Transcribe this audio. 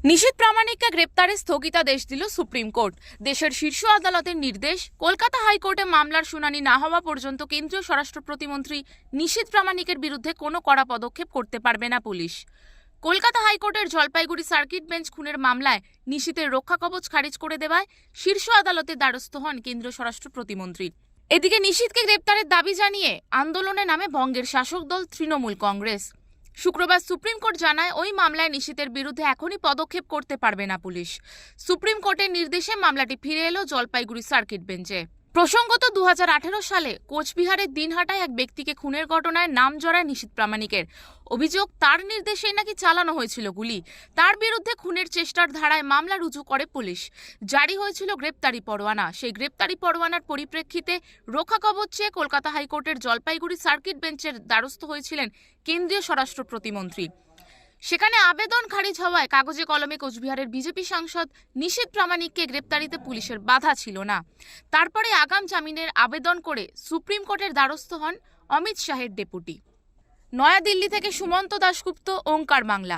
নিশীথ প্রামাণিককে গ্রেপ্তারে স্থগিতাদেশ দিল supreme court. দেশের শীর্ষ আদালতের নির্দেশ, কলকাতা হাইকোর্টে মামলার শুনানি না হওয়া পর্যন্ত কেন্দ্রীয় স্বরাষ্ট্র প্রতিমন্ত্রী নিশীথ প্রামাণিকের বিরুদ্ধে কোনো কড়া পদক্ষেপ করতে পারবে না পুলিশ। কলকাতা হাইকোর্টের জলপাইগুড়ি সার্কিট বেঞ্চ খুনের মামলায় নিশীথের রক্ষা কবচ খারিজ করে দেওয়ায় শীর্ষ আদালতের দ্বারস্থ হন কেন্দ্রীয় স্বরাষ্ট্র প্রতিমন্ত্রী। এদিকে নিশীথকে গ্রেপ্তারের দাবি জানিয়ে আন্দোলনে নামে বঙ্গের শাসক দল তৃণমূল কংগ্রেস। শুক্রবার সুপ্রিম কোর্ট জানায়, ওই মামলায় নিশীথের বিরুদ্ধে এখনই পদক্ষেপ করতে পারবে না পুলিশ। সুপ্রিম কোর্টের নির্দেশে মামলাটি ফিরে এলো জলপাইগুড়ি সার্কিট বেঞ্চে। প্রসঙ্গত 2018 সালে কোচবিহারের দিনহাটায় এক ব্যক্তিকে খুনের ঘটনায় নাম জড়ায় নিশীথ প্রামাণিকের। অভিযোগ, তার নির্দেশেই নাকি চালানো হয়েছিল গুলি। তার বিরুদ্ধে খুনের চেষ্টার ধারায় মামলা রুজু করে পুলিশ। জারি হয়েছিল গ্রেপ্তারি পরোয়ানা। সেই গ্রেপ্তারি পরোয়ানার পরিপ্রেক্ষিতে রক্ষা কবচ চেয়ে কলকাতা হাইকোর্টের জলপাইগুড়ি সার্কিট বেঞ্চের দ্বারস্থ হয়েছিলেন কেন্দ্রীয় স্বরাষ্ট্র প্রতিমন্ত্রী। সেখানে আবেদন খারিজ হওয়ায় কাগজে কলমে কোচবিহারের বিজেপি সাংসদ নিশীথ প্রামাণিককে গ্রেপ্তারিতে পুলিশের বাধা ছিল না। তারপরে আগাম জামিনের আবেদন করে সুপ্রিম কোর্টের দ্বারস্থ হন অমিত শাহের ডেপুটি। নয়াদিল্লি থেকে সুমন্ত দাশগুপ্ত, ওঙ্কার বাংলা।